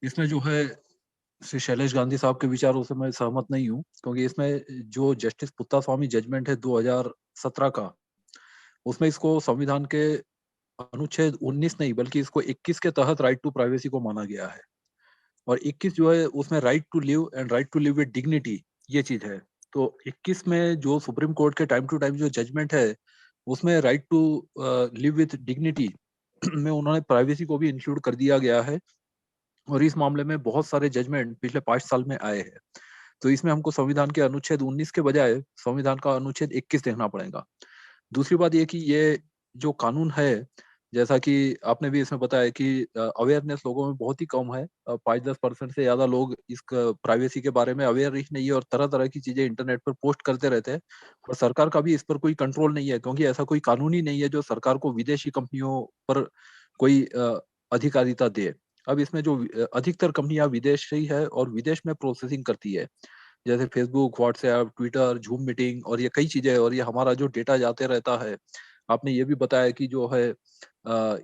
इसमें जो है श्री शैलेश गांधी साहब के विचारों से मैं सहमत नहीं हूँ, क्योंकि इसमें जो जस्टिस पुत्तास्वामी जजमेंट है 2017 का, उसमें इसको संविधान के अनुच्छेद 19 नहीं बल्कि इसको 21 के तहत राइट टू प्राइवेसी को माना गया है। और 21 जो है उसमें right to live and right to live with dignity, ये चीज है। तो 21 में जो सुप्रीम कोर्ट के टाइम टू टाइम जो जजमेंट है, उसमें right to live with dignity में उन्होंने प्राइवेसी को भी इंक्लूड कर दिया गया है। और इस मामले में बहुत सारे जजमेंट पिछले 5 साल में आए हैं। तो इसमें हमको संविधान के अनुच्छेद 19 के बजाय संविधान का अनुच्छेद 21 देखना पड़ेगा। दूसरी बात ये कि ये जो कानून है, जैसा कि आपने भी इसमें बताया कि अवेयरनेस लोगों में बहुत ही कम है। 5-10% से ज्यादा लोग इस प्राइवेसी के बारे में अवेयर ही नहीं है और तरह तरह की चीजें इंटरनेट पर पोस्ट करते रहते हैं। और सरकार का भी इस पर कोई कंट्रोल नहीं है, क्योंकि ऐसा कोई कानून ही नहीं है जो सरकार को विदेशी कंपनियों पर कोई अधिकारिता दे। अब इसमें जो अधिकतर कंपनियां विदेशी है और विदेश में प्रोसेसिंग करती है, जैसे Facebook, WhatsApp, Twitter, zoom meeting और ये कई चीजें हैं। और ये हमारा जो डेटा जाते रहता है, आपने ये भी बताया कि जो है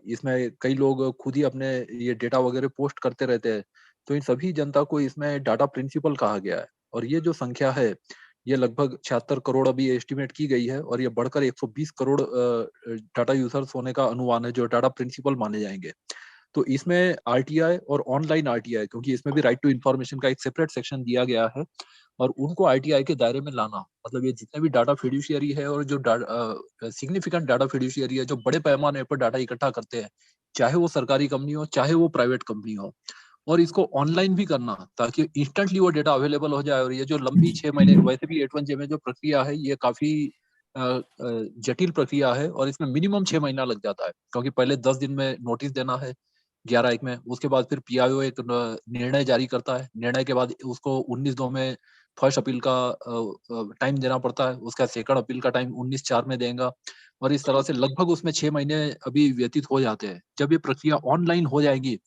इसमें कई लोग खुद ही अपने ये डेटा वगैरह पोस्ट करते रहते हैं। तो इन सभी जनता को इसमें डाटा प्रिंसिपल कहा गया है। और ये जो संख्या है, ये लगभग 76 करोड़ अभी एस्टिमेट की गई है, और ये बढ़कर 120 करोड़ डाटा यूजर्स होने का अनुमान है जो डाटा प्रिंसिपल माने जाएंगे। तो इसमें आरटीआई और ऑनलाइन आरटीआई, क्योंकि इसमें भी राइट टू इन्फॉर्मेशन का एक सेपरेट सेक्शन दिया गया है, और उनको आरटीआई के दायरे में लाना, मतलब ये जितने भी डाटा फिड्यूशियरी है और जो सिग्निफिकेंट डाटा फिड्यूशियरी है, जो बड़े पैमाने पर डाटा इकट्ठा करते हैं, चाहे वो सरकारी कंपनी हो चाहे वो प्राइवेट कंपनी हो, और इसको ऑनलाइन भी करना ताकि इंस्टेंटली वो डेटा अवेलेबल हो जाए। और ये जो लंबी 6 महीने, वैसे भी 8-1 में जो प्रक्रिया है, ये काफी जटिल प्रक्रिया है और इसमें मिनिमम 6 महीना लग जाता है, क्योंकि पहले 10 दिन में नोटिस देना है 11/1 में, उसके बाद फिर पीआईओ एक निर्णय जारी करता है, निर्णय के बाद उसको 19/2 में फर्स्ट अपील का टाइम देना पड़ता है, उसका सेकंड अपील का टाइम 19/4 में देगा। और इस तरह से लगभग उसमें 6 महीने अभी व्यतीत हो जाते हैं। जब ये प्रक्रिया ऑनलाइन हो जाएगी,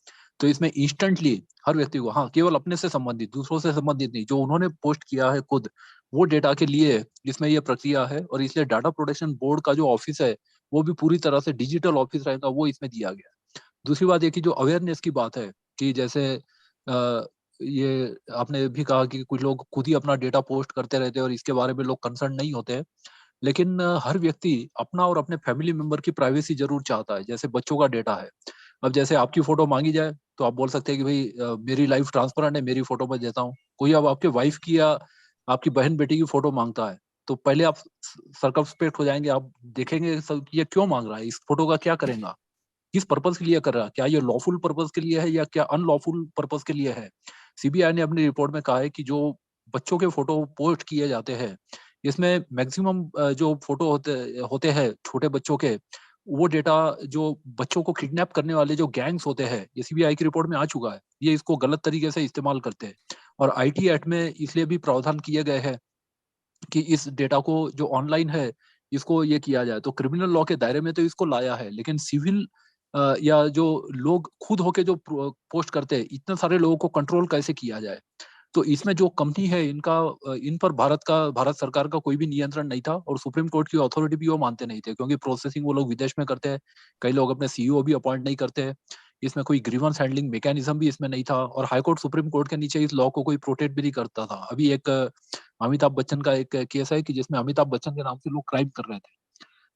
तो इसमें इंस्टेंटली हर व्यक्ति को, हाँ, केवल अपने से संबंधित, दूसरों से संबंधित नहीं, जो उन्होंने पोस्ट किया है खुद, वो डेटा के लिए इसमें ये प्रक्रिया है। और इसलिए डाटा प्रोटेक्शन बोर्ड का जो ऑफिस है, वो भी पूरी तरह से डिजिटल ऑफिस रहेगा, वो इसमें दिया गया है। दूसरी बात ये कि जो अवेयरनेस की बात है, कि जैसे ये आपने भी कहा कि कुछ लोग खुद ही अपना डेटा पोस्ट करते रहते हैं और इसके बारे में लोग कंसर्न नहीं होते हैं। लेकिन हर व्यक्ति अपना और अपने फैमिली मेंबर की प्राइवेसी जरूर चाहता है। जैसे बच्चों का डेटा है, अब जैसे आपकी फोटो मांगी जाए तो आप बोल सकते हैं कि भाई मेरी लाइफ ट्रांसपेरेंट है, मेरी फोटो मैं देता हूँ। कोई अब आपके वाइफ की या आपकी बहन बेटी की फोटो मांगता है, तो पहले आप सर्कमस्पेक्ट हो जाएंगे, आप देखेंगे कि ये क्यों मांग रहा है, इस फोटो का क्या करेगा, किस पर्पस के लिए कर रहा है, क्या ये लॉफुल पर्पस के लिए है या क्या अनलॉफुल पर्पस के लिए है। सीबीआई ने अपनी रिपोर्ट में कहा है कि जो बच्चों के फोटो पोस्ट किए जाते हैं, इसमें मैक्सिमम जो फोटो होते होते हैं छोटे बच्चों के, वो डेटा जो बच्चों को किडनैप करने वाले जो गैंग्स होते हैं, ये सीबीआई की रिपोर्ट में आ चुका है, ये इसको गलत तरीके से इस्तेमाल करते हैं। और आईटी एक्ट में इसलिए भी प्रावधान किए गए हैं कि इस डेटा को जो ऑनलाइन है, इसको ये किया जाए। तो क्रिमिनल लॉ के दायरे में तो इसको लाया है, लेकिन सिविल या जो लोग खुद होके जो पोस्ट करते हैं, इतने सारे लोगों को कंट्रोल कैसे किया जाए। तो इसमें जो कंपनी है इनका, इन पर भारत सरकार का कोई भी नियंत्रण नहीं था, और सुप्रीम कोर्ट की अथॉरिटी भी वो मानते नहीं थे, क्योंकि प्रोसेसिंग वो लोग विदेश में करते हैं। कई लोग अपने सीईओ भी अपॉइंट नहीं करते हैं। इसमें कोई ग्रीवेंस हैंडलिंग मैकेनिज्म भी इसमें नहीं था, और हाई कोर्ट सुप्रीम कोर्ट के नीचे इस लॉ को कोई प्रोटेक्ट भी नहीं करता था। अभी एक अमिताभ बच्चन का एक केस है कि जिसमें अमिताभ बच्चन के नाम से लोग क्राइम कर रहे थे,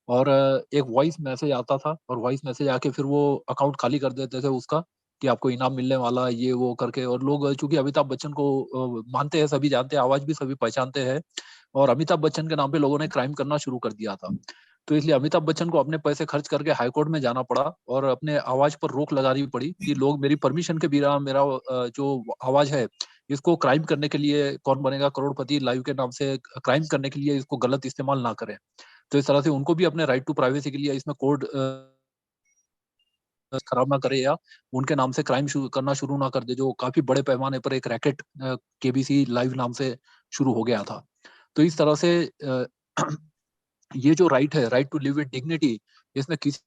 और एक वॉइस मैसेज आता था, और वॉइस मैसेज आके फिर वो अकाउंट खाली कर देते थे उसका, कि आपको इनाम मिलने वाला है, ये वो करके। और लोग चूंकि अमिताभ बच्चन को मानते हैं, सभी जानते हैं, आवाज भी सभी पहचानते हैं, और अमिताभ बच्चन के नाम पे लोगों ने क्राइम करना शुरू कर दिया था। तो इसलिए अमिताभ बच्चन को अपने पैसे खर्च करके हाईकोर्ट में जाना पड़ा, और अपने आवाज पर रोक लगानी पड़ी कि लोग मेरी परमिशन के बिना मेरा जो आवाज है, इसको क्राइम करने के लिए, कौन बनेगा करोड़पति लाइव के नाम से क्राइम करने के लिए इसको गलत इस्तेमाल ना करें। तो इस तरह से उनको भी अपने राइट टू प्राइवेसी के लिए इसमें कोड खराब ना करे, या उनके नाम से क्राइम करना शुरू ना कर दे, जो काफी बड़े पैमाने पर एक रैकेट केबीसी लाइव नाम से शुरू हो गया था। तो इस तरह से ये जो राइट है, right to live with dignity, इसमें किसी,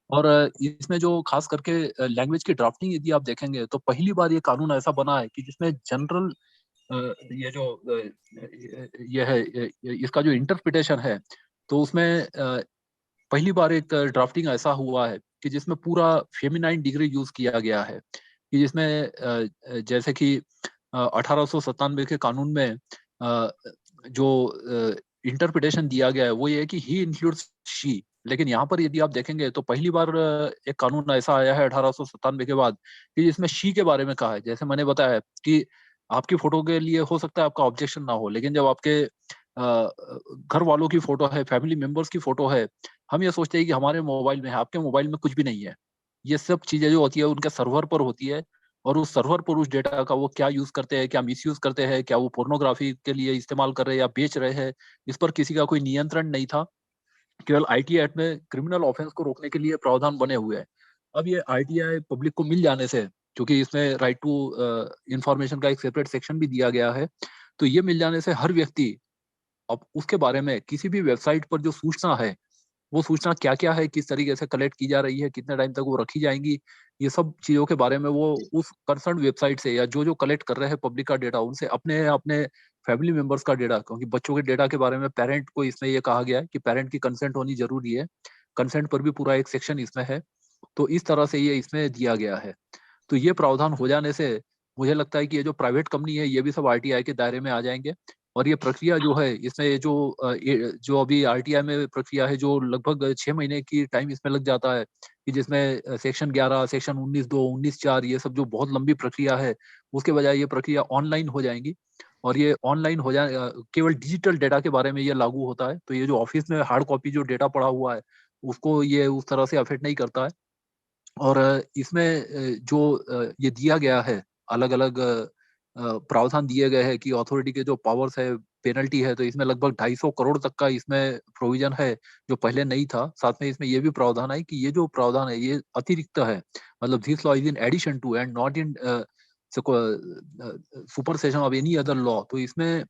और इसमें जो खास करके लैंग्वेज की ड्राफ्टिंग यदि आप देखेंगे, तो पहली बार ये कानून ऐसा बना है कि जिसमें जनरल ये जो ये है, इसका जो इंटरप्रिटेशन है, तो उसमें पहली बार एक ड्राफ्टिंग ऐसा हुआ है कि जिसमें पूरा फेमिनाइन डिग्री यूज किया गया है, कि जिसमें जैसे कि 1897 के कानून में जो इंटरप्रिटेशन दिया गया है वो ये है कि ही इंक्लूड्स शी, लेकिन यहाँ पर यदि आप देखेंगे तो पहली बार एक कानून ऐसा आया है 1897 के बाद कि जिसमें शी के बारे में कहा है। जैसे मैंने बताया कि आपकी फोटो के लिए हो सकता है आपका ऑब्जेक्शन ना हो, लेकिन जब आपके घर वालों की फोटो है, फैमिली मेंबर्स की फोटो है, हम ये सोचते हैं कि हमारे मोबाइल में है, आपके मोबाइल में कुछ भी नहीं है। ये सब चीजें जो होती है उनके सर्वर पर होती है, और उस सर्वर पर उस डेटा का वो क्या यूज करते हैं, क्या मिसयूज करते हैं, क्या वो पोर्नोग्राफी के लिए इस्तेमाल कर रहे हैं या बेच रहे हैं, इस पर किसी का कोई नियंत्रण नहीं था। केवल आईटी एक्ट में क्रिमिनल ऑफेंस को रोकने के लिए प्रावधान बने हुए हैं। अब ये आईटीआई पब्लिक को मिल जाने से, क्योंकि इसमें राइट टू इंफॉर्मेशन का एक सेपरेट सेक्शन भी दिया गया है, तो ये मिल जाने से हर व्यक्ति अब उसके बारे में किसी भी वेबसाइट पर जो सूचना है, वो सूचना क्या-क्या है, किस तरीके से कलेक्ट की जा रही है, कितने टाइम तक वो रखी जाएँगी, ये सब चीज़ों के बारे में वो उस कंसर्न्ड वेबसाइट से या जो-जो कलेक्ट कर रहे हैं पब्लिक का डेटा, उनसे अपने अपने फैमिली मेंबर्स का डेटा, क्योंकि बच्चों के डेटा के बारे में पेरेंट को इसमें ये कहा गया है कि पेरेंट की कंसेंट होनी ज़रूरी है। कंसेंट पर भी पूरा एक सेक्शन इसमें है। तो इस तरह से ये इसमें दिया गया है। तो ये प्रावधान हो जाने से मुझे लगता है कि ये जो प्राइवेट कंपनी है ये भी सब आरटीआई के दायरे में आ जाएँगे, और ये प्रक्रिया जो है इसमें ये जो अभी आरटीआई में प्रक्रिया है जो लगभग 6 महीने की टाइम इसमें लग जाता है, कि जिसमें सेक्शन 11, सेक्शन 19(2), 19(4) ये सब जो बहुत लंबी प्रक्रिया है, उसके बजाय ये प्रक्रिया ऑनलाइन हो जाएँगी, और ये ऑनलाइन हो जाए केवल डिजिटल डेटा के बारे में ये लागू होता है। तो ये जो ऑफ़िस में हार्ड कॉपी जो डेटा पड़ा हुआ है, उसको ये उस तरह से अफ़ेक्ट नहीं करता है। और इसमें जो ये दिया गया है, अलग-अलग प्रावधान दिए गए हैं कि अथॉरिटी के जो पावर्स है, पेनल्टी है, तो इसमें लगभग 250 करोड़ तक का इसमें प्रोविज़न है, जो पहले नहीं था। साथ में इसमें ये भी प्रावधान है कि ये जो प्रावधान है, ये अतिरिक्त है। मतलब this law is in addition to and not in supersession of any other law. तो इसमें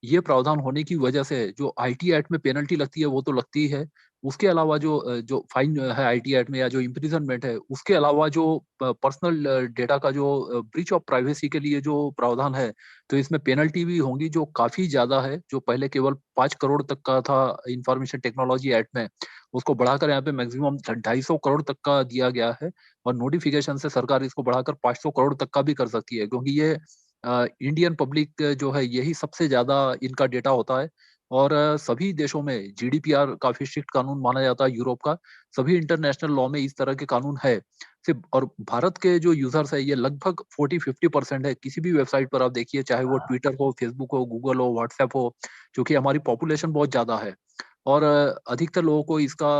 ये प्रावधान होने की वजह से जो आईटी एक्ट में पेनल्टी लगती है वो तो लगती ही है। उसके अलावा जो फाइन है आईटी एक्ट में या जो इम्प्रिजनमेंट है, उसके अलावा जो पर्सनल डेटा का जो ब्रीच ऑफ प्राइवेसी के लिए जो प्रावधान है, तो इसमें पेनल्टी भी होंगी जो काफ़ी ज़्यादा है। जो पहले केवल 5 करोड़ तक का था इन्फॉर्मेशन टेक्नोलॉजी एक्ट में, उसको बढ़ाकर यहाँ पे मैक्सिमम 250 करोड़ तक का दिया गया है, और नोटिफ़िकेशन से सरकार इसको बढ़ाकर 500 करोड़ तक का भी कर सकती है, क्योंकि ये इंडियन पब्लिक जो है यही सबसे ज़्यादा इनका डेटा होता है, और सभी देशों में जीडीपीआर काफ़ी स्ट्रिक्ट कानून माना जाता है यूरोप का। सभी इंटरनेशनल लॉ में इस तरह के कानून है। सिर्फ़ और भारत के जो यूज़र्स है ये लगभग 40-50% है। किसी भी वेबसाइट पर आप देखिए, चाहे वो ट्विटर हो, फेसबुक हो, गूगल हो, व्हाट्सएप हो, क्योंकि हमारी पॉपुलेशन बहुत ज़्यादा है, और अधिकतर लोगों को इसका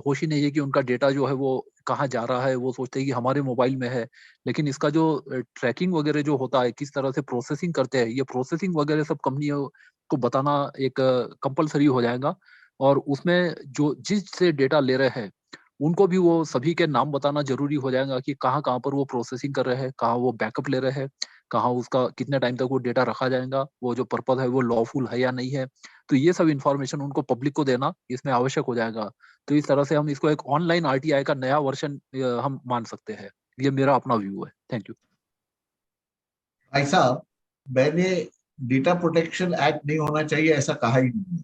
होश ही नहीं है कि उनका डेटा जो है वो कहाँ जा रहा है। वो सोचते हैं कि हमारे मोबाइल में है। लेकिन इसका जो ट्रैकिंग वगैरह जो होता है, किस तरह से प्रोसेसिंग करते हैं, ये प्रोसेसिंग वगैरह सब कंपनियों को बताना एक कंपल्सरी हो जाएगा, और उसमें जो जिससे डेटा ले रहे हैं, उनको भी वो सभी के नाम बताना ज़रूरी हो जाएगा कि कहाँ-कहाँ पर वो प्रोसेसिंग कर रहे हैं, कहाँ वो बैकअप ले रहे हैं, कहाँ उसका कितने टाइम तक वो डेटा रखा जाएगा, वो जो पर्पज़ है वो लॉफुल है या नहीं है। तो ये सब इन्फॉर्मेशन उनको पब्लिक को देना इसमें आवश्यक हो जाएगा। तो इस तरह से हम इसको एक ऑनलाइन आरटीआई का नया वर्ज़न हम मान सकते हैं। ये मेरा अपना व्यू है। Thank you. भाई साहब, मैंने डेटा प्रोटेक्शन एक्ट नहीं होना चाहिए ऐसा कहा ही नहीं है।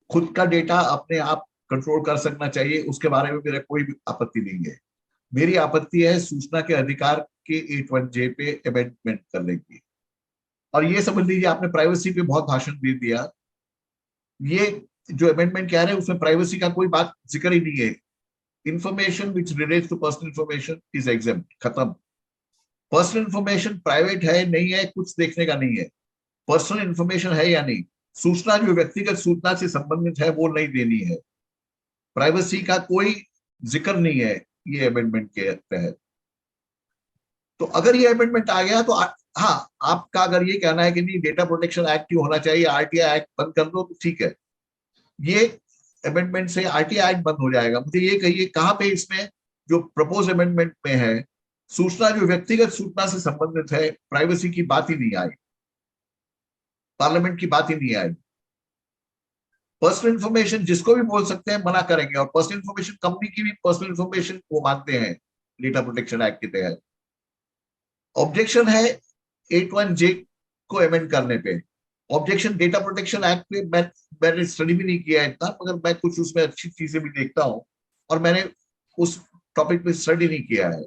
खुद का डेटा अपने आप कंट्रोल कर सकना चाहिए, उसके बारे में मेरा कोई भी आपत्ति नहीं है। मेरी आपत्ति है सूचना के अधिकार के 81J पे अमेंडमेंट करने की। और ये समझ लीजिए, आपने प्राइवेसी पे बहुत भाषण दे दिया। ये जो अमेंडमेंट कह रहे हैं उसमें प्राइवेसी का कोई बात जिक्र ही नहीं है। Information which relates to personal information is exempt, खत्म। पर्सनल इंफॉर्मेशन प्राइवेट है नहीं है कुछ देखने का नहीं है। पर्सनल इंफॉर्मेशन है या नहीं, सूचना जो व्यक्तिगत सूचना से संबंधित है वो नहीं देनी है। प्राइवेसी का कोई जिक्र नहीं है ये अमेंडमेंट के तहत। तो अगर ये अमेंडमेंट आ गया तो हाँ, आपका अगर ये कहना है कि नहीं डेटा प्रोटेक्शन एक्ट क्यों होना चाहिए, आरटीआई एक्ट बंद कर दो, तो ठीक है। ये अमेंडमेंट से आरटीआई एक्ट बंद हो जाएगा। मुझे ये कहिए कहाँ पे इसमें जो प्रपोज अमेंडमेंट में है सूचना जो व्यक्तिगत सूचना से संबंधित है, प्राइवेसी की बात ही नहीं आई, पार्लियामेंट की बात ही नहीं आई। पर्सनल इंफॉर्मेशन जिसको भी बोल सकते हैं, मना करेंगे। और पर्सनल इंफॉर्मेशन कंपनी की भी पर्सनल इंफॉर्मेशन वो मानते हैं डेटा प्रोटेक्शन एक्ट के तहत। ऑब्जेक्शन है 81J को अमेंड करने पे, ऑब्जेक्शन डेटा प्रोटेक्शन एक्ट पे मैंने स्टडी भी नहीं किया है इतना, मगर मैं कुछ उसमें अच्छी चीजें भी देखता हूँ और मैंने उस टॉपिक पे स्टडी नहीं किया है।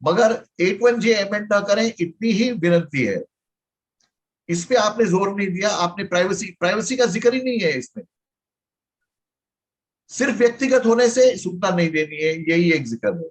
मगर 81J अमेंड ना करें इतनी ही विनती है। इस पे आपने जोर नहीं दिया, आपने प्राइवेसी का जिक्र ही नहीं है इसमें। सिर्फ व्यक्तिगत होने से सूचना नहीं देनी है, यही एक जिक्र है।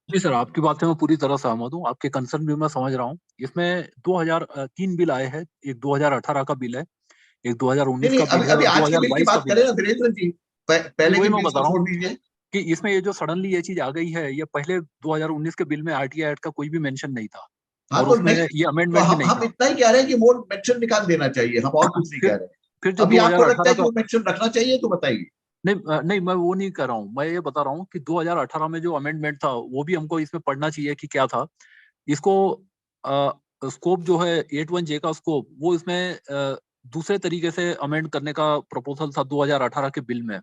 जी सर, आपकी बात से मैं पूरी तरह सहमत हूँ, आपके कंसर्न भी मैं समझ रहा हूँ। इसमें 2003 बिल आए हैं, एक 2018 का बिल है, एक नहीं 2019 नहीं, का बिल अभी है अभी और आज के बिल की 2022 का बात बिल करें है। ना वीरेंद्र जी, जी पहले वही के मैं बिल बता को रहा छोड़ हूँ दीजिए। कि इसमें ये जो सडनली ये चीज आ गई है, ये पहले 2019 के बिल में आरटीआई एक्ट का कोई भी मेंशन नहीं था हाँ और तो उसमें नहीं, ये तो अमेंडमेंट भी नहीं हम था। इतना ही कह रहे हैं कि वो मेंशन निकाल देना चाहिए, हम और कुछ नहीं कह रहे हैं। फिर जो अभी आपको लगता 2018 है कि का, वो मेंशन रखना चाहिए तो बताइए। नहीं नहीं, मैं वो नहीं कर रहा हूँ, मैं ये बता रहा हूँ कि 2018 में जो अमेंडमेंट था वो भी हमको इसमें पढ़ना चाहिए कि क्या था। इसको स्कोप जो है 81J का स्कोप, वो इसमें दूसरे तरीके से अमेंड करने का प्रपोजल था 2018 के बिल में।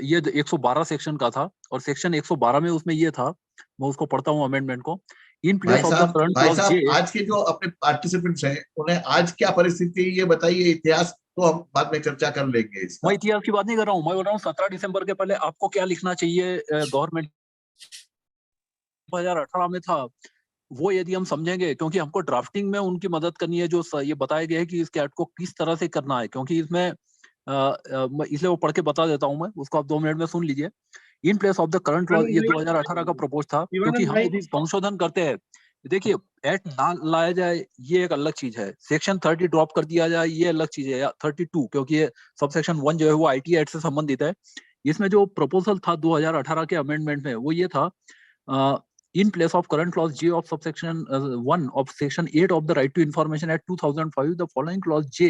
ये 112 सेक्शन का था और सेक्शन 112 में उसमें ये था, मैं उसको पढ़ता हूँ अमेंडमेंट को। In place of the current भाई क्लॉज साहब, जे, आज के जो अपने पार्टिसिपेंट्स हैं उन्हें आज क्या परिस्थिति है ये बताइए। इतिहास तो हम बाद में चर्चा कर लेंगे मैं इसका। इतिहास की बात नहीं कर रहा हूँ, मैं बोल रहा हूँ 17 दिसंबर के पहले आपको क्या लिखना चाहिए गवर्नमेंट 2018 में था, वो यदि हम समझेंगे, क्योंकि हमको ड्राफ्टिंग में उनकी मदद करनी है, जो ये बताया गया है कि इस कैट को किस तरह से करना है, क्योंकि इसमें इसलिए वो पढ़ के बता देता हूं मैं, उसको आप 2 मिनट में सुन लीजिए। In place of the current law, ये 2018 का प्रपोज था, क्योंकि शिवानंद हम भाई, यदि संशोधन करते हैं, देखिए एक्ट ना लाया जाए ये एक अलग चीज है, सेक्शन 30 ड्रॉप कर दिया जाए ये अलग चीज है, या 32, क्योंकि ये सब सेक्शन 1 जो है वो आईटी एक्ट से संबंधित है। इसमें जो प्रपोजल था 2018 के अमेंडमेंट में वो ये था, in place of current clause J of subsection 1 of section 8 of the Right to Information Act 2005, the following clause J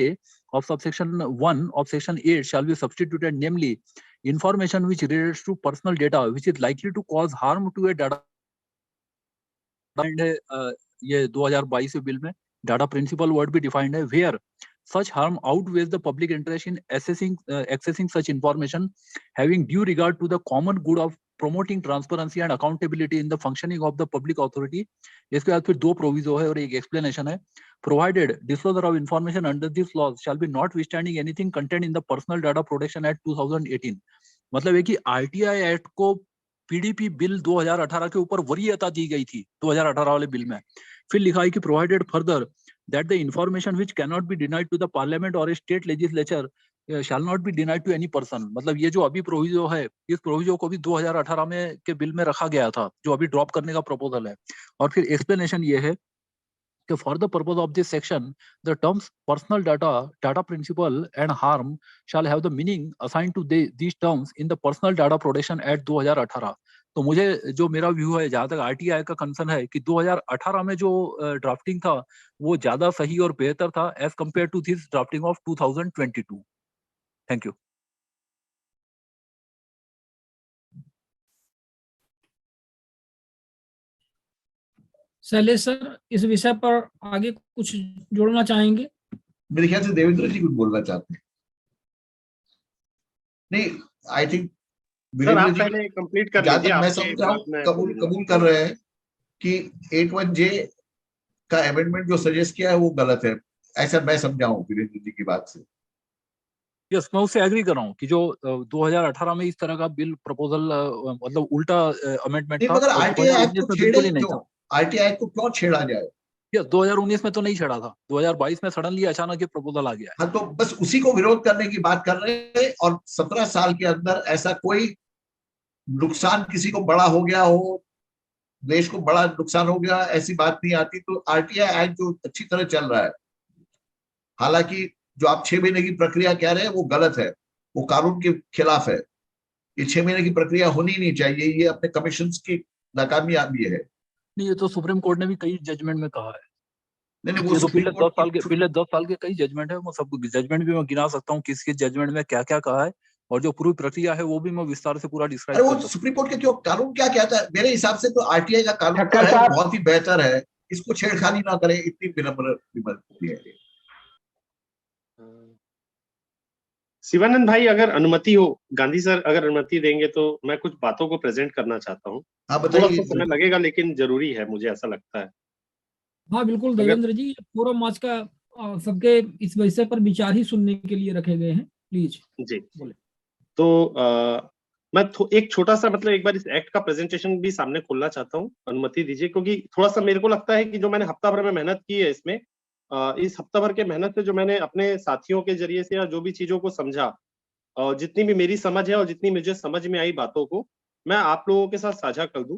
of subsection 1 of section 8 shall be substituted, namely, information which relates to personal data which is likely to cause harm to a data है, ये 2022 bill में data principal word भी defined है, where such harm outweighs the public interest in accessing such information, having due regard to the common good of promoting transparency and accountability in the functioning of the public authority. इसके बाद फिर 2 proviso है और एक explanation है। Provided disclosure of information under this laws shall be notwithstanding anything contained in the Personal Data Protection Act 2018। मतलब है कि आरटीआई एक्ट को पीडीपी बिल 2018 के ऊपर वरीयता दी गई थी 2018 वाले बिल में। फिर लिखा है कि provided further that the information which can not be denied to the parliament और state legislature shall not be denied to any person. मतलब ये जो अभी प्रोविजो है, इस प्रोविजो को भी 2018 में के बिल में रखा गया था, जो अभी ड्रॉप करने का प्रपोजल है। और फिर एक्सप्लेनेशन ये है कि for the purpose of this section, the terms personal data, data principle and harm shall have the meaning assigned to these terms in the Personal Data Protection Act 2018। तो मुझे जो मेरा व्यू है, जहां तक आरटीआई का कंसर्न है, कि 2018 में जो ड्राफ्टिंग था वो ज्यादा सही और बेहतर था as compare to this drafting of 2022। Thank you. Shailesh sir इस विषय पर आगे कुछ जोड़ना चाहेंगे? मेरे ख्याल से देवेंद्र जी कुछ बोलना चाहते हैं। नहीं, आई थिंक सर आप वीरेंद्र जी पहले कंप्लीट कर जहां लीजिए, तक मैं आपके समझ रहा बाद हूँ में कबूल कर रहे हैं कि 81J का अमेंडमेंट जो सजेस्ट किया है वो गलत है, ऐसा मैं समझा हूँ वीरेंद्र जी की बात से। यस, मैं उससे एग्री कर रहा हूँ कि जो 2018 में इस तरह का बिल प्रपोजल मतलब उल्टा अमेंडमेंट नहीं, था मगर और आरटीआई एक्ट 2019 को में छेड़े बिल्कुल ही ही नहीं क्यों? था। आरटीआई एक्ट को क्यों छेड़ा जाए? यस, 2019 में तो नहीं छेड़ा था, 2022 में सडनली अचानक ये प्रपोजल आ गया है। हाँ, तो बस उसी को विरोध करने की बात कर रहे हैं। और 17 साल के अंदर ऐसा कोई नुकसान किसी को बड़ा हो गया हो, देश को बड़ा नुकसान हो गया, ऐसी बात नहीं आती। तो आरटीआई एक्ट जो अच्छी तरह चल रहा है, हालांकि जो आप 6 महीने की प्रक्रिया कह रहे हैं वो गलत है, वो कानून के खिलाफ है। ये 6 महीने की प्रक्रिया होनी नहीं चाहिए, ये अपने कमीशन की नाकामी भी है। नहीं, ये तो सुप्रीम कोर्ट ने भी कई जजमेंट में कहा है। नहीं, वो ये तो सुप्रीम कोर्ट की पिछले 10 साल के कई जजमेंट है, वो सब जजमेंट भी मैं गिना सकता हूँ किस किस जजमेंट में क्या क्या कहा है, और जो पूरी प्रक्रिया है वो भी मैं विस्तार से पूरा डिस्क्राइब अरे वो कर सकता सुप्रीम कोर्ट के क्यों, कानून क्या कहता है? मेरे हिसाब से तो आरटीआई का कानून जो ठक्कर है साहब, बहुत ही बेहतर है, इसको छेड़खानी ना करें, इतनी विनम्र है। शिवानंद भाई अगर अनुमति हो, गांधी सर अगर अनुमति देंगे तो मैं कुछ बातों को प्रेजेंट करना चाहता हूँ। हाँ, थोड़ा सा बताइए। समय लगेगा लेकिन जरूरी है, मुझे ऐसा लगता है। हाँ बिल्कुल अगर देवेंद्र जी, फोरम आज का सबके इस विषय पर विचार ही सुनने के लिए रखे गए हैं, प्लीज जी, बोले। तो मैं एक छोटा सा मतलब एक बार इस एक्ट का प्रेजेंटेशन भी सामने खोलना चाहता हूँ, अनुमति दीजिए, क्योंकि थोड़ा सा मेरे को लगता है कि जो मैंने हफ्ता भर में मेहनत की है इसमें, इस हफ्ता भर के मेहनत से जो मैंने अपने साथियों के जरिए से या जो भी चीजों को समझा, और जितनी भी मेरी समझ है और जितनी मुझे समझ में आई बातों को, मैं आप लोगों के साथ साझा कर दूं।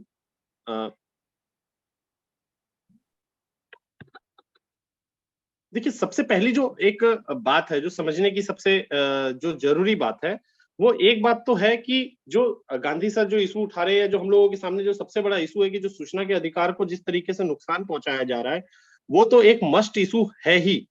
देखिए, सबसे पहली जो एक बात है जो समझने की सबसे जो जरूरी बात है, वो एक बात तो है कि जो गांधी सर जो इशू उठा रहे हैं, जो हम लोगों के सामने जो सबसे बड़ा इशू है कि जो सूचना के अधिकार को जिस तरीके से नुकसान पहुंचाया जा रहा है, वो तो एक मस्ट इशू है ही।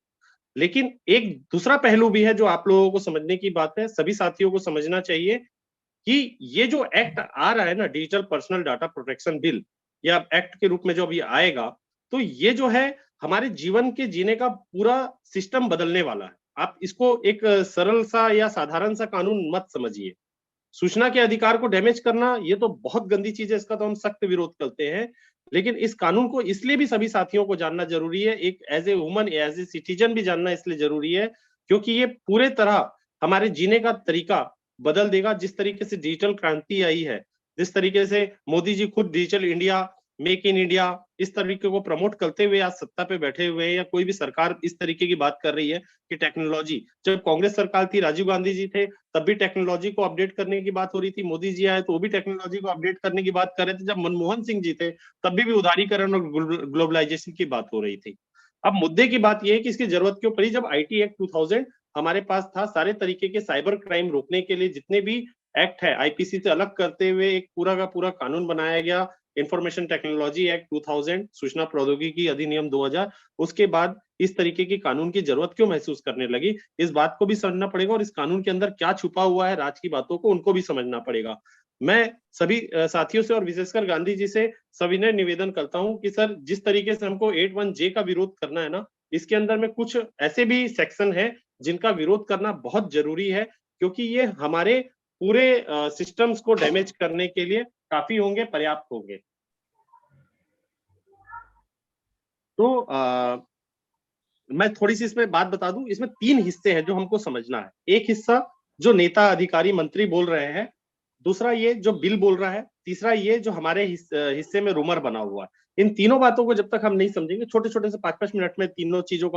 लेकिन एक दूसरा पहलू भी है जो आप लोगों को समझने की बात है, सभी साथियों को समझना चाहिए कि ये जो एक्ट आ रहा है ना, digital personal data protection bill, या एक्ट के रूप में जो अभी आएगा, तो ये जो है हमारे जीवन के जीने का पूरा सिस्टम बदलने वाला है। आप इसको एक सरल सा या साधारण सा कानून मत समझिए। सूचना के अधिकार को डैमेज करना ये तो बहुत गंदी चीज है, इसका तो हम सख्त विरोध करते हैं। लेकिन इस कानून को इसलिए भी सभी साथियों को जानना जरूरी है, एक as a woman as a citizen भी जानना इसलिए जरूरी है, क्योंकि ये पूरे तरह हमारे जीने का तरीका बदल देगा। जिस तरीके से डिजिटल क्रांति आई है, जिस तरीके से मोदी जी खुद digital India, make in India इस तरीके को प्रमोट करते हुए आज सत्ता पे बैठे हुए हैं, या कोई भी सरकार इस तरीके की बात कर रही है कि टेक्नोलॉजी, जब कांग्रेस सरकार थी, राजीव गांधी जी थे, तब भी टेक्नोलॉजी को अपडेट करने की बात हो रही थी। मोदी जी आए तो वो भी टेक्नोलॉजी को अपडेट करने की बात कर रहे थे। जब मनमोहन सिंह जी थे, तब भी उदारीकरण और ग्लोबलाइजेशन की बात हो रही थी। अब मुद्दे की बात यह है कि इसकी जरूरत क्यों पड़ी, जब आईटी एक्ट 2000 हमारे पास था। सारे तरीके के साइबर क्राइम रोकने के लिए जितने भी एक्ट है, आईपीसी से अलग करते हुए एक पूरा का पूरा कानून बनाया गया, इंफॉर्मेशन टेक्नोलॉजी एक्ट 2000, सूचना प्रौद्योगिकी अधिनियम 2000। उसके बाद इस तरीके की कानून की जरूरत क्यों महसूस करने लगी, इस बात को भी समझना पड़ेगा, और इस कानून के अंदर क्या छुपा हुआ है राज की बातों को, उनको भी समझना पड़ेगा। मैं सभी साथियों से और विशेषकर गांधी जी से सविनय निवेदन करता हूं कि सर, जिस तरीके से हमको 81J का विरोध करना है ना, इसके अंदर में कुछ ऐसे भी सेक्शन है जिनका विरोध करना बहुत जरूरी है, क्योंकि ये हमारे पूरे सिस्टम्स को डैमेज करने के लिए काफी होंगे, पर्याप्त होंगे। तो मैं थोड़ी सी इसमें बात बता दूं, इसमें 3 हिस्से हैं जो हमको समझना है। एक हिस्सा जो नेता, अधिकारी, मंत्री बोल रहे हैं, दूसरा ये जो बिल बोल रहा है, तीसरा ये जो हमारे हिस्से में रूमर बना हुआ है। इन तीनों बातों को जब तक हम नहीं समझेंगे, छोटे छोटे से 5-5 मिनट में तीनों चीजों को